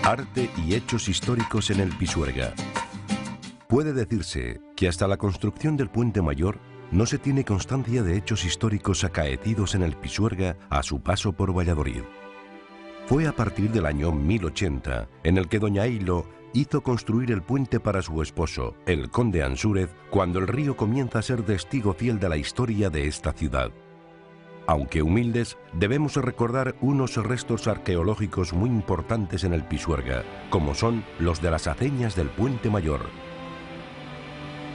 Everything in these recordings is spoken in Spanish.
Arte y hechos históricos en el Pisuerga. Puede decirse que hasta la construcción del Puente Mayor no se tiene constancia de hechos históricos acaecidos en el Pisuerga a su paso por Valladolid. Fue a partir del año 1080 en el que doña Eilo hizo construir el puente para su esposo, el conde Ansúrez, cuando el río comienza a ser testigo fiel de la historia de esta ciudad. Aunque humildes, debemos recordar unos restos arqueológicos muy importantes en el Pisuerga, como son los de las aceñas del Puente Mayor.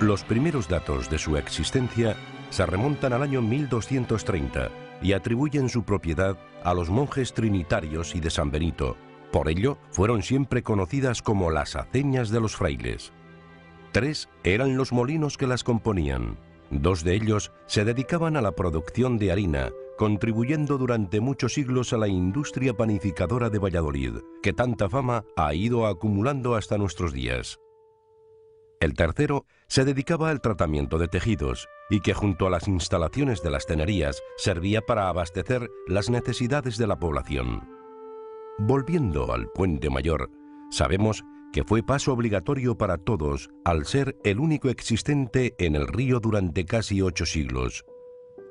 Los primeros datos de su existencia se remontan al año 1230 y atribuyen su propiedad a los monjes trinitarios y de San Benito. Por ello, fueron siempre conocidas como las aceñas de los frailes. 3 eran los molinos que las componían. 2 de ellos se dedicaban a la producción de harina, contribuyendo durante muchos siglos a la industria panificadora de Valladolid, que tanta fama ha ido acumulando hasta nuestros días. El tercero se dedicaba al tratamiento de tejidos y que junto a las instalaciones de las tenerías servía para abastecer las necesidades de la población. Volviendo al Puente Mayor, sabemos que fue paso obligatorio para todos al ser el único existente en el río durante casi 8 siglos.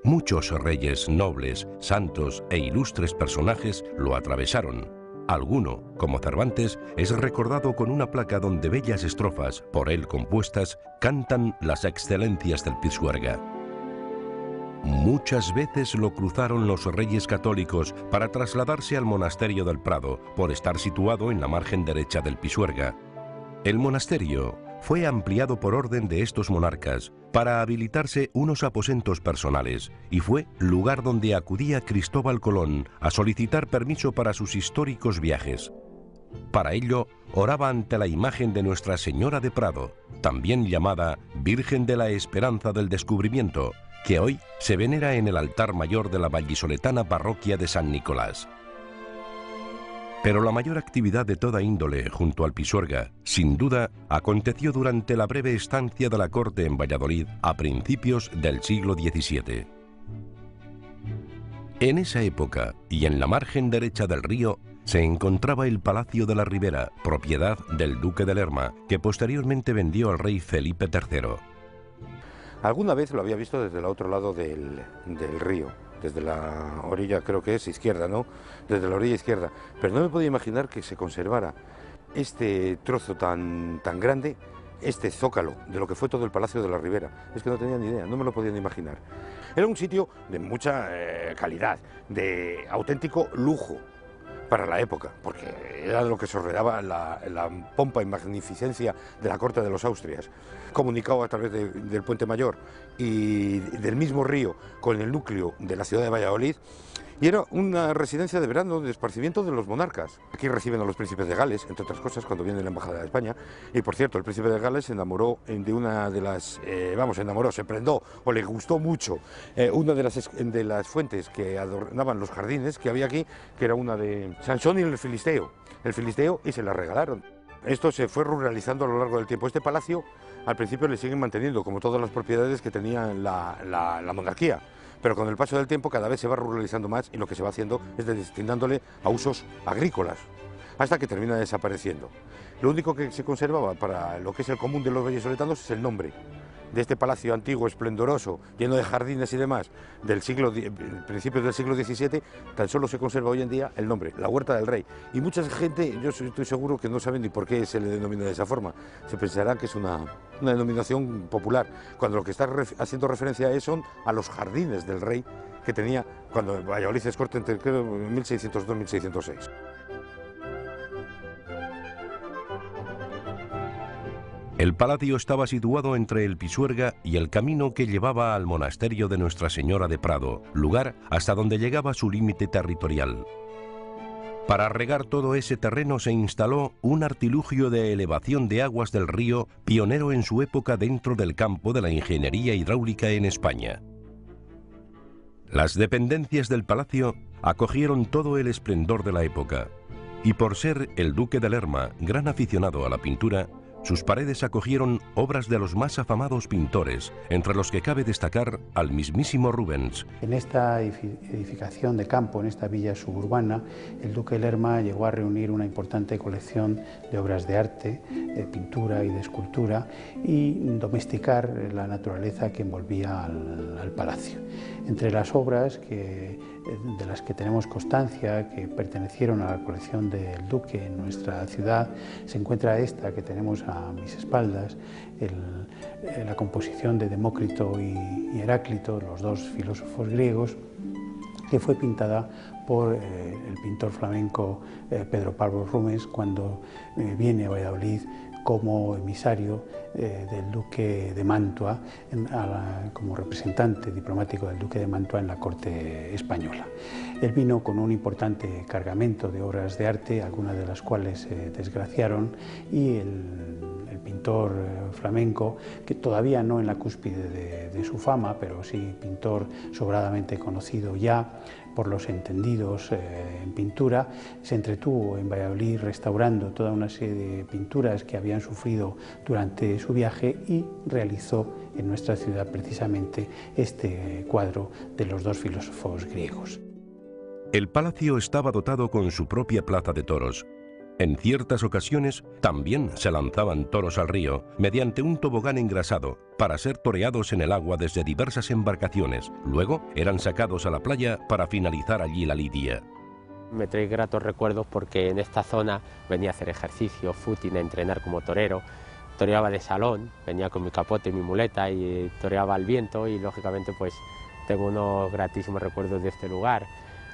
Muchos reyes, nobles, santos e ilustres personajes lo atravesaron. Alguno, como Cervantes, es recordado con una placa donde bellas estrofas, por él compuestas, cantan las excelencias del Pisuerga. Muchas veces lo cruzaron los reyes católicos para trasladarse al monasterio del Prado, por estar situado en la margen derecha del Pisuerga. El monasterio fue ampliado por orden de estos monarcas para habilitarse unos aposentos personales y fue lugar donde acudía Cristóbal Colón a solicitar permiso para sus históricos viajes. Para ello, oraba ante la imagen de Nuestra Señora de Prado, también llamada Virgen de la Esperanza del Descubrimiento, que hoy se venera en el altar mayor de la vallisoletana parroquia de San Nicolás. Pero la mayor actividad de toda índole junto al Pisuerga, sin duda, aconteció durante la breve estancia de la corte en Valladolid a principios del siglo XVII. En esa época, y en la margen derecha del río, se encontraba el Palacio de la Ribera, propiedad del duque de Lerma, que posteriormente vendió al rey Felipe III. Alguna vez lo había visto desde el otro lado del río, desde la orilla, creo que es izquierda, ¿no? Desde la orilla izquierda. Pero no me podía imaginar que se conservara este trozo tan grande, este zócalo, de lo que fue todo el Palacio de la Ribera. Es que no tenía ni idea, no me lo podía ni imaginar. Era un sitio de mucha calidad, de auténtico lujo para la época, porque era lo que sorredaba la pompa y magnificencia de la corte de los Austrias, comunicado a través del Puente Mayor y del mismo río con el núcleo de la ciudad de Valladolid, y era una residencia de verano de esparcimiento de los monarcas. Aquí reciben a los príncipes de Gales, entre otras cosas, cuando viene la embajada de España, y por cierto, el príncipe de Gales se enamoró de una de las, se prendó o le gustó mucho una de las fuentes que adornaban los jardines que había aquí, que era una de Sansón y el Filisteo, y se la regalaron. Esto se fue ruralizando a lo largo del tiempo. Este palacio al principio le siguen manteniendo, como todas las propiedades que tenía la monarquía, pero con el paso del tiempo cada vez se va ruralizando más y lo que se va haciendo es destinándole a usos agrícolas, hasta que termina desapareciendo. Lo único que se conservaba para lo que es el común de los vallisoletanos es el nombre de este palacio antiguo, esplendoroso, lleno de jardines y demás, principios del siglo XVII, tan solo se conserva hoy en día el nombre, la Huerta del Rey. Y mucha gente, yo estoy seguro que no saben ni por qué se le denomina de esa forma. Se pensará que es una denominación popular, cuando lo que está haciendo referencia son a los jardines del rey que tenía cuando Valladolid es corte entre 1602 y 1606. El palacio estaba situado entre el Pisuerga y el camino que llevaba al monasterio de Nuestra Señora de Prado, lugar hasta donde llegaba su límite territorial. Para regar todo ese terreno se instaló un artilugio de elevación de aguas del río pionero en su época dentro del campo de la ingeniería hidráulica en España. Las dependencias del palacio acogieron todo el esplendor de la época, y por ser el duque de Lerma gran aficionado a la pintura, Sus paredes acogieron obras de los más afamados pintores, entre los que cabe destacar al mismísimo Rubens. En esta edificación de campo, en esta villa suburbana, el duque Lerma llegó a reunir una importante colección de obras de arte, de pintura y de escultura, y domesticar la naturaleza que envolvía al palacio. Entre las obras de las que tenemos constancia, que pertenecieron a la colección del duque en nuestra ciudad, se encuentra esta que tenemos a mis espaldas, la composición de Demócrito y Heráclito, los dos filósofos griegos, que fue pintada por el pintor flamenco Pedro Pablo Rubens cuando viene a Valladolid como emisario del duque de Mantua, como representante diplomático del duque de Mantua en la corte española. Él vino con un importante cargamento de obras de arte, algunas de las cuales se desgraciaron, y el pintor flamenco, que todavía no en la cúspide de su fama, pero sí pintor sobradamente conocido ya por los entendidos en pintura, se entretuvo en Valladolid restaurando toda una serie de pinturas que habían sufrido durante su viaje y realizó en nuestra ciudad precisamente este cuadro de los dos filósofos griegos. El palacio estaba dotado con su propia plaza de toros. En ciertas ocasiones también se lanzaban toros al río mediante un tobogán engrasado para ser toreados en el agua desde diversas embarcaciones. Luego eran sacados a la playa para finalizar allí la lidia. Me trae gratos recuerdos porque en esta zona venía a hacer ejercicio, footing, a entrenar como torero. Toreaba de salón, venía con mi capote y mi muleta y toreaba al viento, y lógicamente pues tengo unos gratísimos recuerdos de este lugar.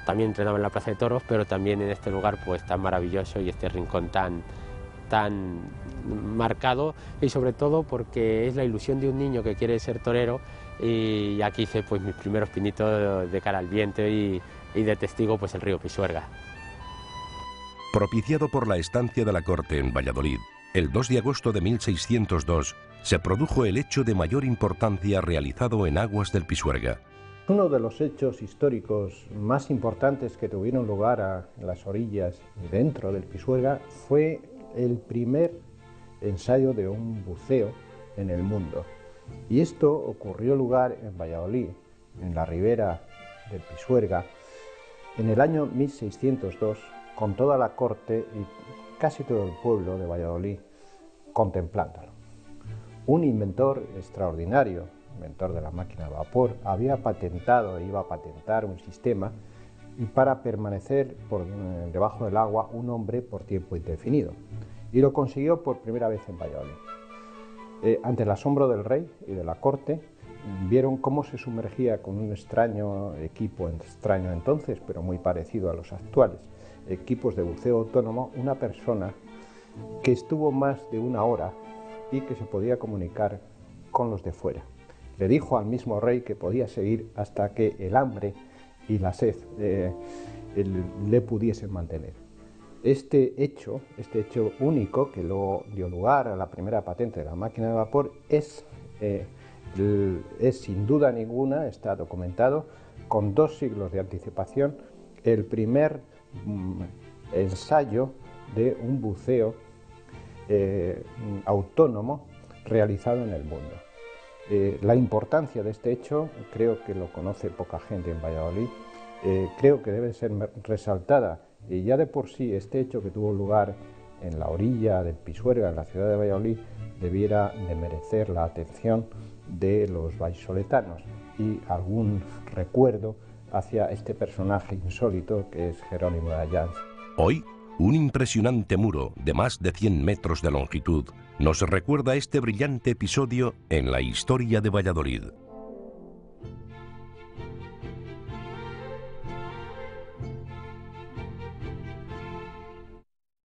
También entrenaba en la Plaza de Toros, pero también en este lugar pues tan maravilloso y este rincón tan marcado, y sobre todo porque es la ilusión de un niño que quiere ser torero, y aquí hice pues mis primeros pinitos de cara al viento y de testigo pues el río Pisuerga. Propiciado por la estancia de la corte en Valladolid, el 2 de agosto de 1602 se produjo el hecho de mayor importancia realizado en aguas del Pisuerga. Uno de los hechos históricos más importantes que tuvieron lugar en las orillas y dentro del Pisuerga fue el primer ensayo de un buceo en el mundo. Y esto ocurrió lugar en Valladolid, en la ribera del Pisuerga, en el año 1602, con toda la corte y casi todo el pueblo de Valladolid contemplándolo. Un inventor extraordinario, inventor de la máquina de vapor, había patentado e iba a patentar un sistema para permanecer debajo del agua un hombre por tiempo indefinido, y lo consiguió por primera vez en Valladolid. Ante el asombro del rey y de la corte, vieron cómo se sumergía con un extraño equipo, extraño entonces, pero muy parecido a los actuales equipos de buceo autónomo, una persona que estuvo más de una hora y que se podía comunicar con los de fuera. Le dijo al mismo rey que podía seguir hasta que el hambre y la sed le pudiesen mantener. Este hecho único, que luego dio lugar a la primera patente de la máquina de vapor, es sin duda ninguna, está documentado, con 2 siglos de anticipación, el primer ensayo de un buceo autónomo realizado en el mundo. La importancia de este hecho creo que lo conoce poca gente en Valladolid, creo que debe ser resaltada, y ya de por sí este hecho que tuvo lugar en la orilla del Pisuerga, en la ciudad de Valladolid, debiera de merecer la atención de los vallisoletanos y algún recuerdo hacia este personaje insólito que es Jerónimo de Allanz. Hoy, un impresionante muro de más de 100 metros de longitud nos recuerda este brillante episodio en la historia de Valladolid.